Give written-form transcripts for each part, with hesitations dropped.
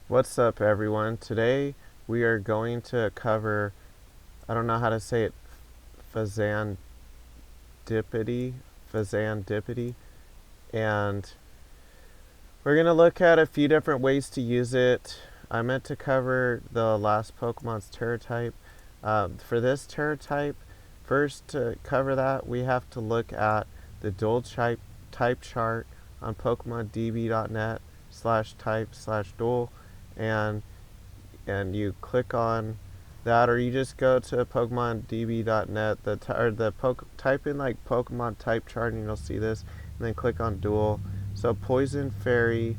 What's up, everyone? Today we are going to cover, I don't know how to say it, Fezandipiti, Fezandipiti, and we're going to look at a few different ways to use it. I meant to cover the last Pokemon's Terra type. For this Terra type, first to cover that, we have to look at the dual type chart on PokemonDB.net/type/dual, and you click on that, or you just go to PokemonDB.net, type in like Pokemon type chart, and you'll see this, and then click on dual. So Poison, Fairy,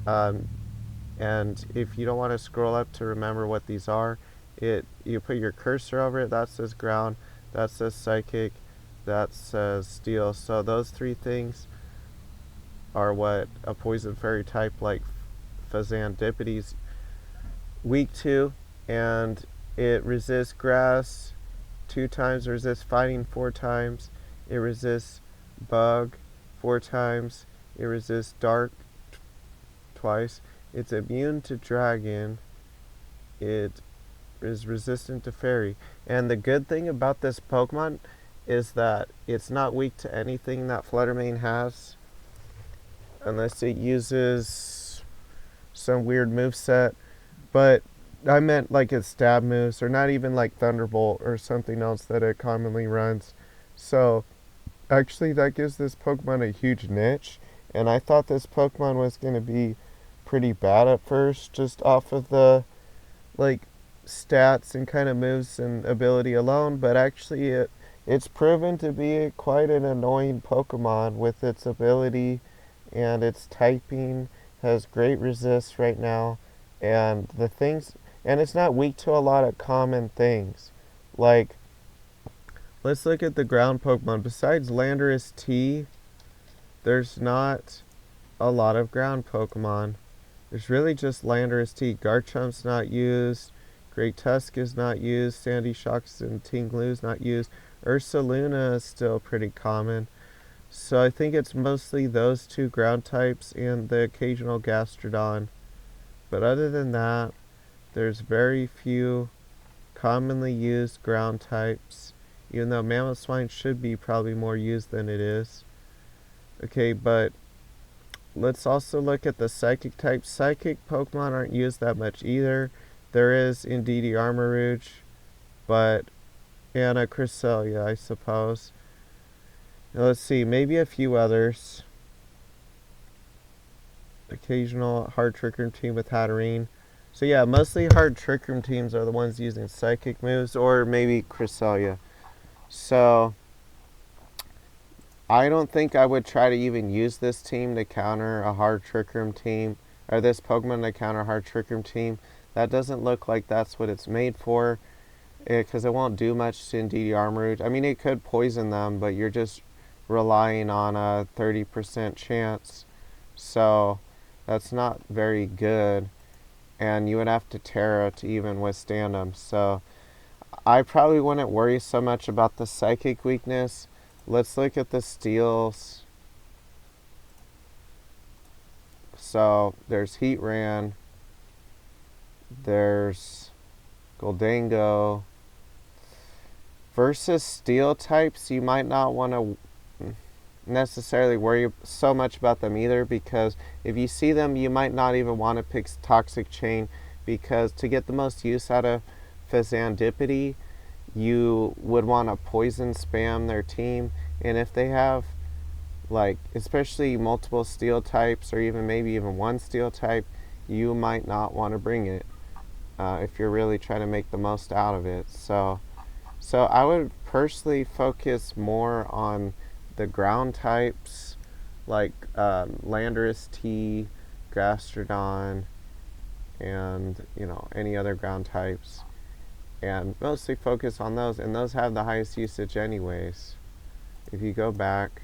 um, and if you don't want to scroll up to remember what these are, you put your cursor over it. That says ground, that says psychic, that says steel. So those three things are what a poison fairy type like Fezandipiti's weak to, and it resists grass 2 times, resists fighting 4 times, it resists bug 4 times, it resists dark twice, it's immune to dragon, it is resistant to fairy. And the good thing about this Pokemon is that it's not weak to anything that Fluttermane has, unless it uses some weird moveset. But I meant like its stab moves, or not even like Thunderbolt or something else that it commonly runs. So actually that gives this Pokemon a huge niche, and I thought this Pokemon was going to be pretty bad at first, just off of the like stats and kind of moves and ability alone, but actually it's proven to be quite an annoying Pokemon with its ability, and its typing has great resist right now, and it's not weak to a lot of common things. Like, let's look at the ground Pokemon. Besides Landorus T, there's not a lot of ground Pokemon. There's really just Landorus T. Garchomp's not used, Great Tusk is not used, Sandy Shocks and Tinglu's not used, Ursaluna is still pretty common. So I think it's mostly those two ground types and the occasional Gastrodon. But other than that, there's very few commonly used ground types, even though Mammoth should be probably more used than it is. Okay, but let's also look at the psychic types. Psychic Pokemon aren't used that much either. There is Indeedee Armarouge, and a Cresselia, I suppose. Now let's see, maybe a few others. Occasional hard Trick Room team with Hatterene. So yeah, mostly hard Trick Room teams are the ones using psychic moves, or maybe Cresselia. So I don't think I would try to even use this team to counter a hard Trick Room team, or this Pokemon to counter a hard Trick Room team. That doesn't look like that's what it's made for, because it won't do much to Indeedee Armarouge. I mean, it could poison them, but you're just relying on a 30% chance. So that's not very good, and you would have to Terra to even withstand them. So I probably wouldn't worry so much about the psychic weakness. Let's look at the steals. So there's Heatran, there's Goldango. Versus steel types, you might not want to necessarily worry so much about them either, because if you see them, you might not even want to pick Toxic Chain, because to get the most use out of Fezandipiti, you would want to poison spam their team, and if they have, like, especially multiple steel types, or even maybe even one steel type, you might not want to bring it if you're really trying to make the most out of it. So I would personally focus more on the ground types, like Landorus T, Gastrodon, and any other ground types, and mostly focus on those. And those have the highest usage anyways. If you go back,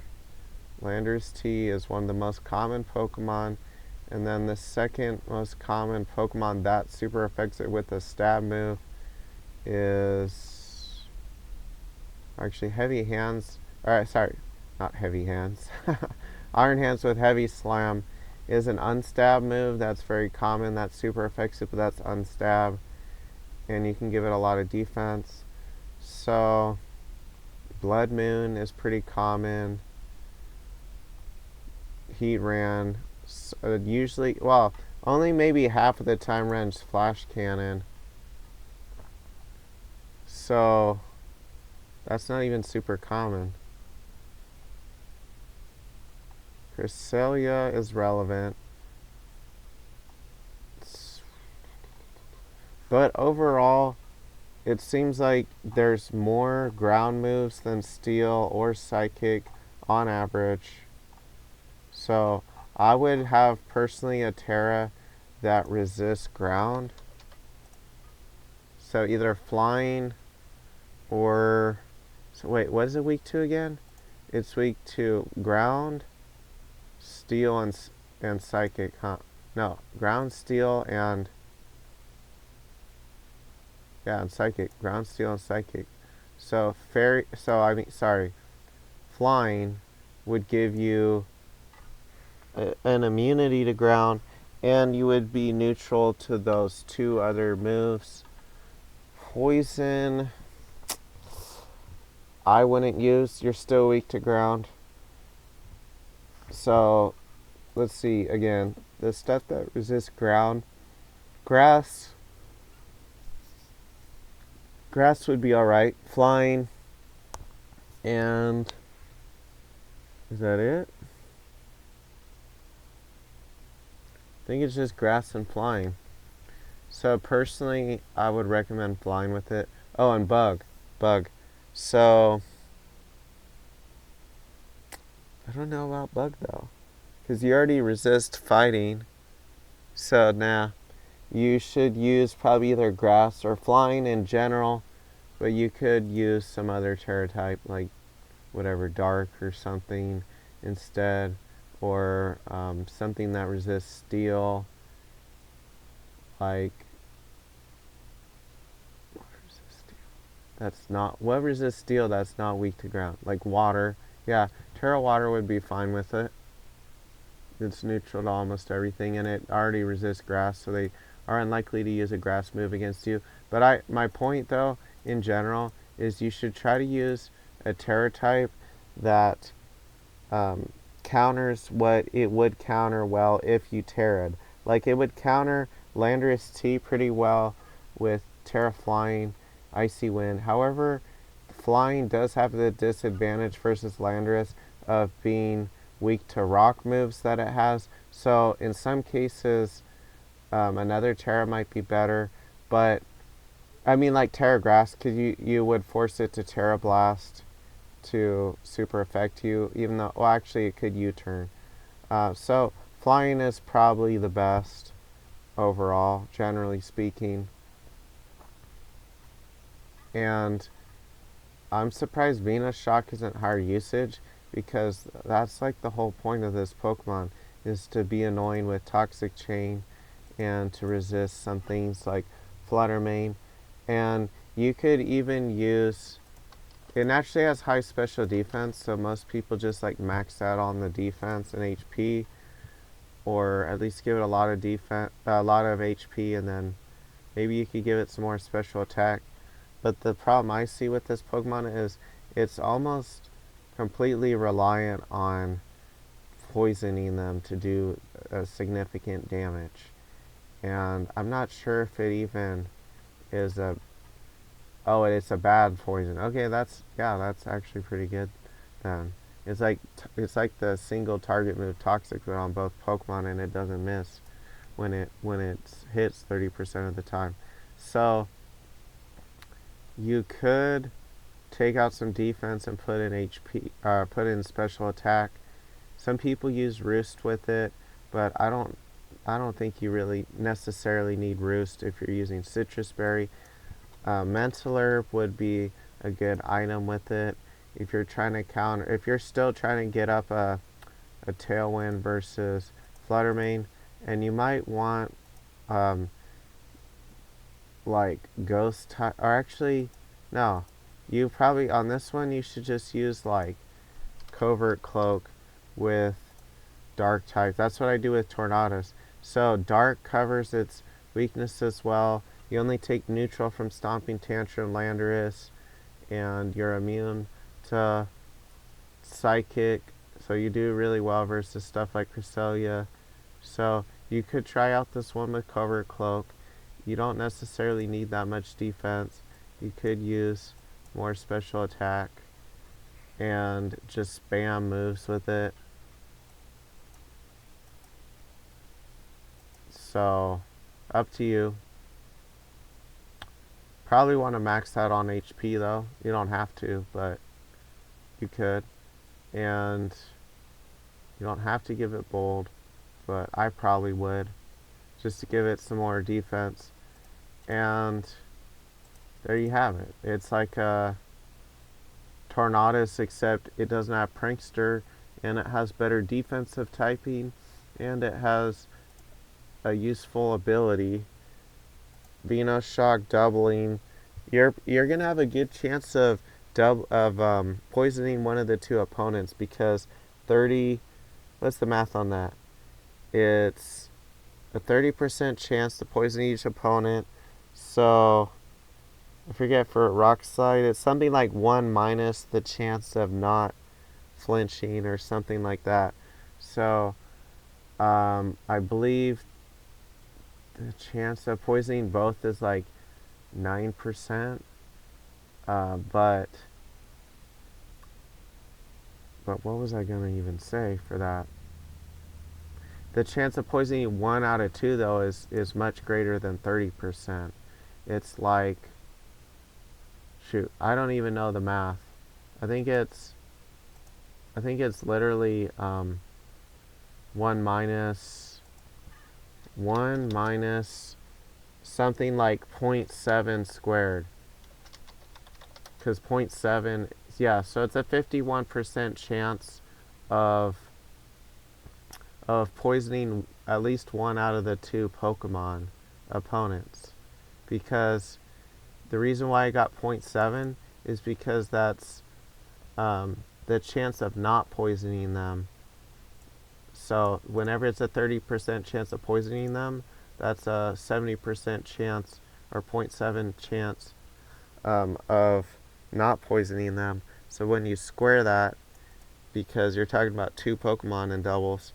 Landorus T is one of the most common Pokemon, and then the second most common Pokemon that super affects it with a stab move is actually Heavy Hands. Alright, sorry, not Heavy Hands. Iron Hands with Heavy Slam is an unstab move. That's very common. That's super effective, but that's unstab. And you can give it a lot of defense. So, Blood Moon is pretty common. Heat Ran. Usually, well, only maybe half of the time runs Flash Cannon. So, that's not even super common. Cresselia is relevant. But overall, it seems like there's more ground moves than steel or psychic on average. So I would have personally a Terra that resists ground. So either flying or... So wait, what is it weak to again? It's weak to ground, steel, and psychic, huh? No, ground, steel, and... Yeah, and psychic. Ground, steel, and psychic. So flying would give you an immunity to ground, and you would be neutral to those two other moves. Poison, I wouldn't use. You're still weak to ground. So, let's see again. The stuff that resists ground. Grass would be alright. Flying. And is that it? I think it's just grass and flying. So personally, I would recommend flying with it. Oh, and bug. So, I don't know about bug though. Because you already resist fighting. So, nah. You should use probably either grass or flying in general. But you could use some other terra type, like whatever, dark or something instead. Or something that resists steel. Like, what resists steel that's not weak to ground? Like water. Yeah, Terra Water would be fine with it. It's neutral to almost everything, and it already resists grass, so they are unlikely to use a grass move against you. But my point, though, in general, is you should try to use a Terra type that counters what it would counter well if you Terra'd. Like, it would counter Landorus T pretty well with Terra Flying, Icy Wind. However, flying does have the disadvantage versus Landorus of being weak to rock moves that it has. So in some cases, another Terra might be better. But, I mean, like Terra Grass, because you would force it to Terra Blast to super affect you, even though, well, actually it could U-turn. So flying is probably the best overall, generally speaking. And I'm surprised Venus Shock isn't higher usage, because that's like the whole point of this Pokemon, is to be annoying with Toxic Chain and to resist some things like Flutter Mane. And you could even use... It naturally has high special defense, so most people just like max out on the defense and HP, or at least give it a lot of HP, and then maybe you could give it some more special attack. But the problem I see with this Pokemon is it's almost completely reliant on poisoning them to do significant damage. And I'm not sure if it even is a... Oh, it's a bad poison. Okay, that's actually pretty good then. It's like the single target move Toxic, but on both Pokemon, and it doesn't miss when it hits 30% of the time. So you could take out some defense and put in put in special attack. Some people use Roost with it, but I don't think you really necessarily need Roost if you're using Citrus Berry. Mental Herb would be a good item with it if you're trying to counter. If you're still trying to get up a Tailwind versus Flutter Mane, and you might want like Ghost type, or actually no, you probably on this one you should just use like Covert Cloak with dark type. That's what I do with Tornadus. So dark covers its weaknesses well. You only take neutral from Stomping Tantrum, Landorus, and you're immune to Psychic. So you do really well versus stuff like Cresselia. So you could try out this one with Cover Cloak. You don't necessarily need that much defense. You could use more special attack and just spam moves with it. So, up to you. Probably want to max out on HP though. You don't have to, but you could. And you don't have to give it bold, but I probably would, just to give it some more defense. And there you have it. It's like a Tornadus, except it doesn't have Prankster, and it has better defensive typing, and it has a useful ability. Venoshock doubling. You're gonna have a good chance of poisoning one of the two opponents, because 30. What's the math on that? It's a 30% chance to poison each opponent. So I forget, for Rock Slide, it's something like 1 minus the chance of not flinching or something like that. So I believe the chance of poisoning both is like 9%. But what was I going to even say for that? The chance of poisoning 1 out of 2 though is much greater than 30%. It's like, shoot, I don't even know the math. I think it's literally 1 minus something like 0.7 squared. Because 0.7, yeah, so it's a 51% chance of poisoning at least 1 out of the 2 Pokemon opponents. Because the reason why I got 0.7 is because that's the chance of not poisoning them. So whenever it's a 30% chance of poisoning them, that's a 70% chance, or 0.7 chance of not poisoning them. So when you square that, because you're talking about 2 Pokemon in doubles,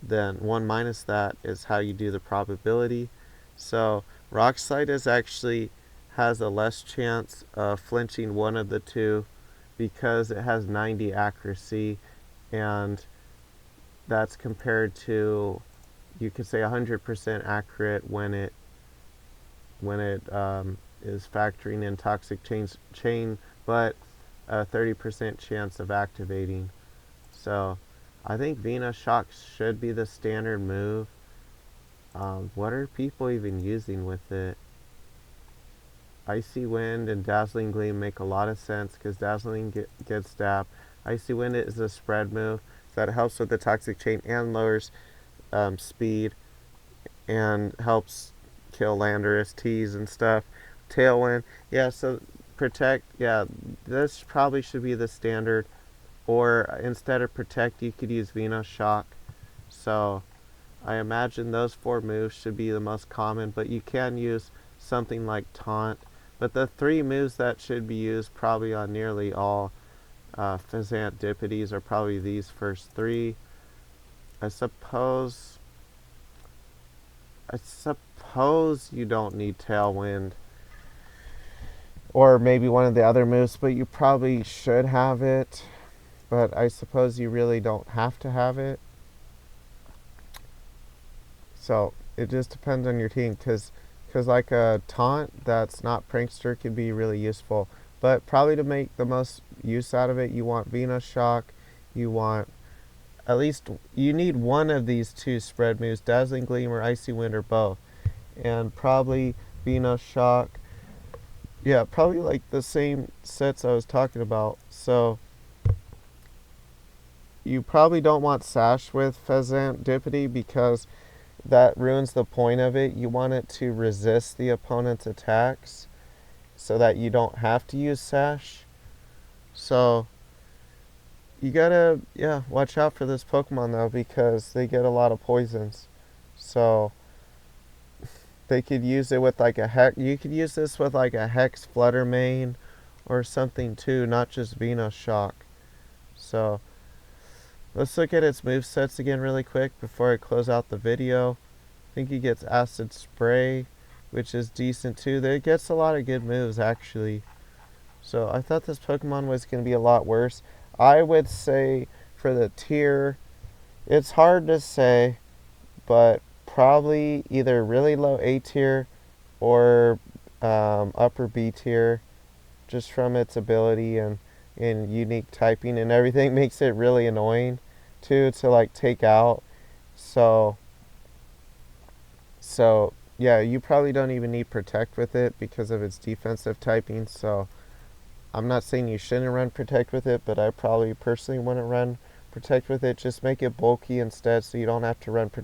then 1 minus that is how you do the probability. So Rock Slide actually has a less chance of flinching one of the 2, because it has 90 accuracy, and that's compared to, you could say, 100% accurate when it is factoring in Toxic Chain, but a 30% chance of activating. So I think Venoshock should be the standard move. What are people even using with it? Icy Wind and Dazzling Gleam make a lot of sense, because Dazzling gets Dap. Icy Wind is a spread move that helps with the Toxic Chain and lowers speed and helps kill Landorus, Tease, and stuff. Tailwind, yeah, so Protect, yeah, this probably should be the standard. Or instead of Protect, you could use Venoshock. So I imagine those 4 moves should be the most common, but you can use something like Taunt. But the 3 moves that should be used probably on nearly all Fezandipitis are probably these first 3. I suppose you don't need Tailwind, or maybe one of the other moves, but you probably should have it. But I suppose you really don't have to have it. So it just depends on your team, because like a Taunt that's not Prankster can be really useful. But probably to make the most use out of it, you want Venoshock. You want at least, you need one of these 2 spread moves, Dazzling Gleam or Icy Wind, or both. And probably Venoshock. Yeah, probably like the same sets I was talking about. So you probably don't want Sash with Fezandipiti, because that ruins the point of it. You want it to resist the opponent's attacks so that you don't have to use Sash. So you gotta, yeah, watch out for this Pokemon though, because they get a lot of poisons. So they could use it with like a hex. You could use this with like a Hex Flutter Mane or something too, not just Venoshock. So let's look at its movesets again really quick before I close out the video. I think he gets Acid Spray, which is decent too. It gets a lot of good moves actually. So I thought this Pokemon was going to be a lot worse. I would say for the tier, it's hard to say, but probably either really low A tier or upper B tier, just from its ability and unique typing and everything makes it really annoying too to like take out. So yeah, you probably don't even need Protect with it because of its defensive typing. So I'm not saying you shouldn't run Protect with it, but I probably personally wouldn't run Protect with it. Just make it bulky instead so you don't have to run